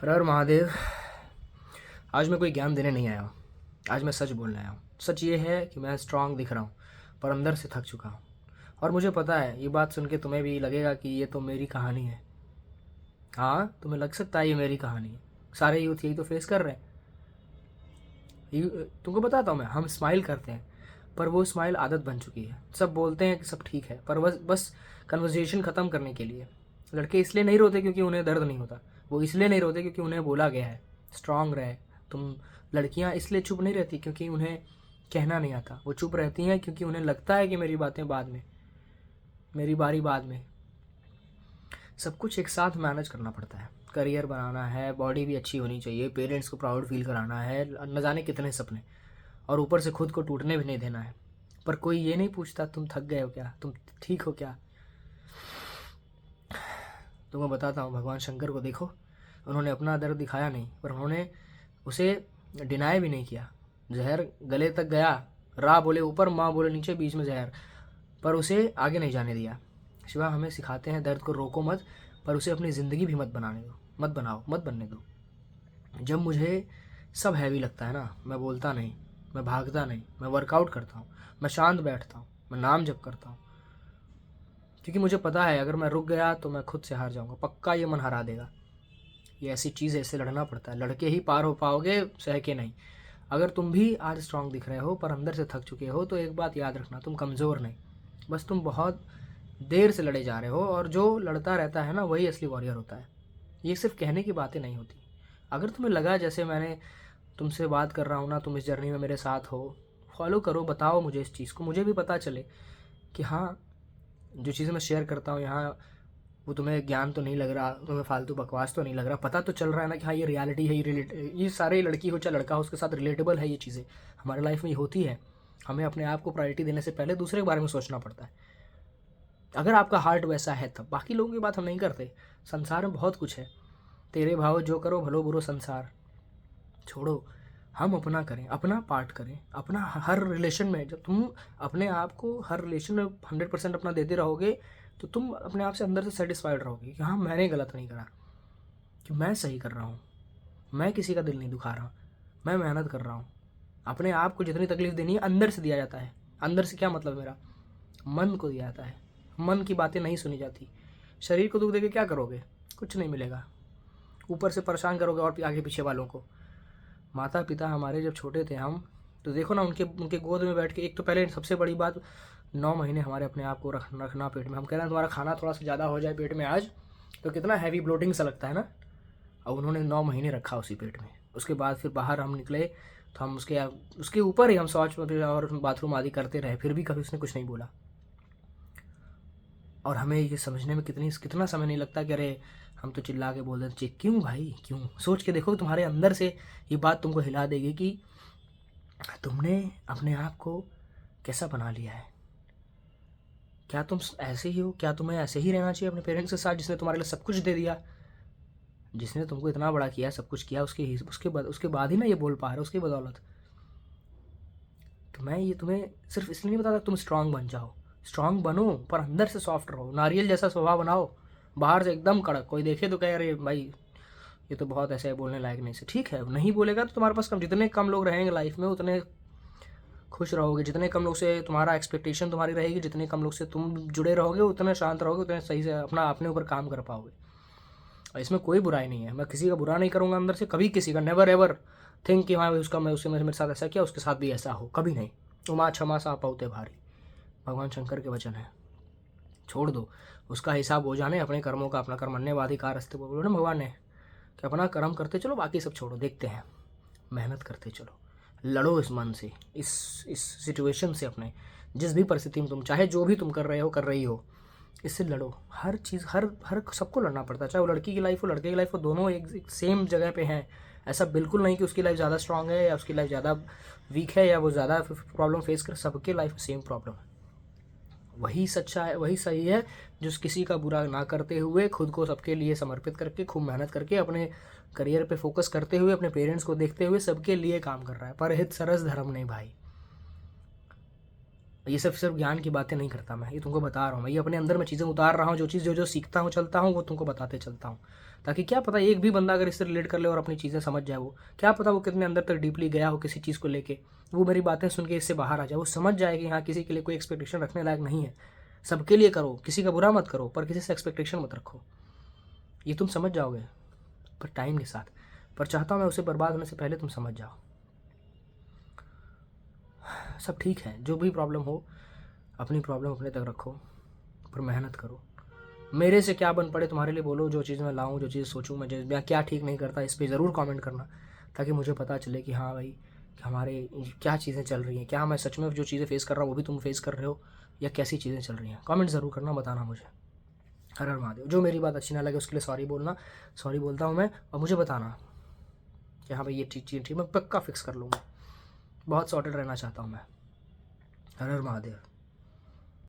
हर हर महादेव। आज मैं कोई ज्ञान देने नहीं आया हूँ। आज मैं सच बोलने आया हूँ। सच ये है कि मैं स्ट्रांग दिख रहा हूँ, पर अंदर से थक चुका हूँ। और मुझे पता है ये बात सुन के तुम्हें भी लगेगा कि ये तो मेरी कहानी है। हाँ, तुम्हें लग सकता है ये मेरी कहानी है। सारे यूथ यही तो फेस कर रहे हैं। तुमको बताता हूँ मैं, हम स्माइल करते हैं पर वो स्माइल आदत बन चुकी है। सब बोलते हैं कि सब ठीक है, पर बस बस कन्वर्जेशन ख़त्म करने के लिए। लड़के इसलिए नहीं रोते क्योंकि उन्हें दर्द नहीं होता। वो इसलिए नहीं रोते क्योंकि उन्हें बोला गया है स्ट्रांग रहे तुम। लड़कियां इसलिए चुप नहीं रहती क्योंकि उन्हें कहना नहीं आता। वो चुप रहती हैं क्योंकि उन्हें लगता है कि मेरी बातें बाद में, मेरी बारी बाद में। सब कुछ एक साथ मैनेज करना पड़ता है। करियर बनाना है, बॉडी भी अच्छी होनी चाहिए, पेरेंट्स को प्राउड फील कराना है, न जाने कितने सपने, और ऊपर से खुद को टूटने भी नहीं देना है। पर कोई ये नहीं पूछता तुम थक गए हो क्या, तुम ठीक हो क्या। तो मैं बताता हूँ, भगवान शंकर को देखो, उन्होंने अपना दर्द दिखाया नहीं, पर उन्होंने उसे डिनाई भी नहीं किया। जहर गले तक गया, रा बोले ऊपर, माँ बोले नीचे, बीच में जहर, पर उसे आगे नहीं जाने दिया। शिवा हमें सिखाते हैं दर्द को रोको मत, पर उसे अपनी ज़िंदगी भी मत बनाने दो, मत बनाओ, मत बनने दो। जब मुझे सब हैवी लगता है ना, मैं बोलता नहीं, मैं भागता नहीं, मैं वर्कआउट करता हूँ, मैं शांत बैठता हूँ, मैं नाम जप करता हूँ। क्योंकि मुझे पता है अगर मैं रुक गया तो मैं खुद से हार जाऊँगा, पक्का ये मन हरा देगा। ये ऐसी चीज़ है, इससे लड़ना पड़ता है। लड़के ही पार हो पाओगे, सह के नहीं। अगर तुम भी आज स्ट्रांग दिख रहे हो पर अंदर से थक चुके हो, तो एक बात याद रखना, तुम कमज़ोर नहीं, बस तुम बहुत देर से लड़े जा रहे हो। और जो लड़ता रहता है ना, वही असली वॉरियर होता है। ये सिर्फ कहने की बातें नहीं होती। अगर तुम्हें लगा जैसे मैंने तुमसे बात कर रहा हूँ ना, तुम इस जर्नी में मेरे साथ हो, फॉलो करो, बताओ मुझे इस चीज़ को, मुझे भी पता चले कि हाँ, जो चीज़ें मैं शेयर करता हूँ यहाँ, वो तुम्हें ज्ञान तो नहीं लग रहा, तुम्हें फालतू बकवास तो नहीं लग रहा। पता तो चल रहा है ना कि हाँ ये रियलिटी है, ये सारे लड़की हो चाहे लड़का हो, उसके साथ रिलेटेबल है ये चीज़ें, हमारे लाइफ में ये होती है। हमें अपने आप को प्रायोरिटी देने से पहले दूसरे के बारे में सोचना पड़ता है। अगर आपका हार्ट वैसा है तब। बाकी लोगों की बात हम नहीं करते। संसार में बहुत कुछ है। तेरे भाव जो करो, भलो बुरो संसार छोड़ो, हम अपना करें, अपना पार्ट करें, अपना हर रिलेशन में। जब तुम अपने आप को हर रिलेशन में 100% अपना देते रहोगे, तो तुम अपने आप से अंदर से सेटिस्फाइड रहोगे कि हाँ मैंने गलत नहीं करा, कि मैं सही कर रहा हूँ, मैं किसी का दिल नहीं दुखा रहा, मैं मेहनत कर रहा हूँ। अपने आप को जितनी तकलीफ देनी है अंदर से दिया जाता है। अंदर से क्या मतलब, मेरा मन को दिया जाता है। मन की बातें नहीं सुनी जाती। शरीर को दुख देके क्या करोगे, कुछ नहीं मिलेगा। ऊपर से परेशान करोगे और आगे पीछे वालों को। माता पिता हमारे जब छोटे थे हम, तो देखो ना, उनके उनके गोद में बैठ के, एक तो पहले सबसे बड़ी बात, 9 महीने हमारे अपने आप को रखना पेट में। हम कह रहे हैं तुम्हारा खाना थोड़ा सा ज़्यादा हो जाए पेट में आज, तो कितना हैवी ब्लोटिंग सा लगता है ना। और उन्होंने 9 महीने रखा उसी पेट में। उसके बाद फिर बाहर हम निकले तो हम उसके ऊपर ही हम शौच और बाथरूम आदि करते रहे, फिर भी कभी उसने कुछ नहीं बोला। और हमें ये समझने में कितना समय नहीं लगता कि अरे हम तो चिल्ला के बोल देते, क्यों भाई क्यों। सोच के देखो, तुम्हारे अंदर से ये बात तुमको हिला देगी कि तुमने अपने आप को कैसा बना लिया है। क्या तुम ऐसे ही हो, क्या तुम्हें ऐसे ही रहना चाहिए अपने पेरेंट्स के साथ, जिसने तुम्हारे लिए सब कुछ दे दिया, जिसने तुमको इतना बड़ा किया, सब कुछ किया, उसके बाद ही ना ये बोल पा रहे हो, उसकी बदौलत। तो मैं ये तुम्हें सिर्फ इसलिए नहीं बताता तुम स्ट्रांग बन जाओ। स्ट्रांग बनो पर अंदर से सॉफ्ट रहो, नारियल जैसा स्वभाव बनाओ। बाहर से एकदम कड़क, कोई देखे तो कहे अरे भाई ये तो बहुत ऐसे है, बोलने लायक नहीं से। ठीक है, नहीं बोलेगा तो तुम्हारे पास जितने कम लोग रहेंगे लाइफ में, उतने खुश रहोगे। जितने कम लोग से तुम्हारा एक्सपेक्टेशन तुम्हारी रहेगी, जितने कम लोग से तुम जुड़े रहोगे, उतने शांत रहोगे, उतने सही से अपने ऊपर काम कर पाओगे। और इसमें कोई बुराई नहीं है, मैं किसी का बुरा नहीं करूँगा अंदर से, कभी किसी का, नेवर एवर थिंक कि हाँ उसका मैं उससे मेरे साथ ऐसा किया, उसके साथ भी ऐसा हो, कभी नहीं। उमा क्षमा सा पाउते भारी, भगवान शंकर के वचन है। छोड़ दो, उसका हिसाब हो जाने, अपने कर्मों का अपना कर्मण्यवाधिकार अस्ते बोलो ना भगवान ने, कि अपना कर्म करते चलो, बाकी सब छोड़ो, देखते हैं। मेहनत करते चलो, लड़ो इस मन से, इस सिचुएशन से, अपने जिस भी परिस्थिति में तुम, चाहे जो भी तुम कर रहे हो कर रही हो, इससे लड़ो। हर चीज़, हर हर सबको लड़ना पड़ता है, चाहे वो लड़की की लाइफ हो लड़के की लाइफ हो, दोनों एक सेम जगह पे हैं। ऐसा बिल्कुल नहीं कि उसकी लाइफ ज़्यादा स्ट्रांग है या उसकी लाइफ ज़्यादा वीक है, या वो ज़्यादा प्रॉब्लम फेस कर, सबके लाइफ में सेम प्रॉब्लम है। वही सच्चा है, वही सही है, जो किसी का बुरा ना करते हुए, खुद को सबके लिए समर्पित करके, खूब मेहनत करके, अपने करियर पे फोकस करते हुए, अपने पेरेंट्स को देखते हुए, सबके लिए काम कर रहा है। परहित सरस धर्म नहीं भाई। ये सिर्फ ज्ञान की बातें नहीं करता मैं, ये तुमको बता रहा हूँ। मैं ये अपने अंदर में चीज़ें उतार रहा हूँ, जो चीज़ जो जो सीखता हूँ चलता हूँ, वो तुमको बताते चलता हूँ, ताकि क्या पता एक भी बंदा अगर इससे रिलेट कर ले और अपनी चीज़ें समझ जाए, वो क्या पता वो कितने अंदर तक डीपली गया हो किसी चीज़ को लेके, वो मेरी बातें सुन के इससे बाहर आ जाए, वो समझ जाए कि हाँ किसी के लिए कोई एक्सपेक्टेशन रखने लायक नहीं है। सबके लिए करो, किसी का बुरा मत करो, पर किसी से एक्सपेक्टेशन मत रखो। ये तुम समझ जाओगे पर टाइम के साथ, पर चाहता हूँ मैं उसे बर्बाद होने से पहले तुम समझ जाओ। सब ठीक है, जो भी प्रॉब्लम हो अपनी प्रॉब्लम अपने तक रखो, पर मेहनत करो। मेरे से क्या बन पड़े तुम्हारे लिए बोलो, जो चीज़ मैं लाऊं, जो चीज़ सोचूं मैं क्या ठीक नहीं करता, इस पर ज़रूर कमेंट करना, ताकि मुझे पता चले कि हाँ भाई कि हमारे क्या चीज़ें चल रही हैं, क्या मैं सच में जो चीज़ें फेस कर रहा हूँ वो भी तुम फेस कर रहे हो, या कैसी चीज़ें चल रही हैं। कमेंट ज़रूर करना, बताना मुझे। हर हर महादेव। जो मेरी बात अच्छी ना लगे उसके लिए सॉरी बोलना, सॉरी बोलता हूँ मैं, और मुझे बताना कि हाँ भाई ये चीज़ ठीक, मैं पक्का फिक्स कर लूँगा। बहुत सॉर्टेड रहना चाहता हूँ मैं। हर हर महादेव।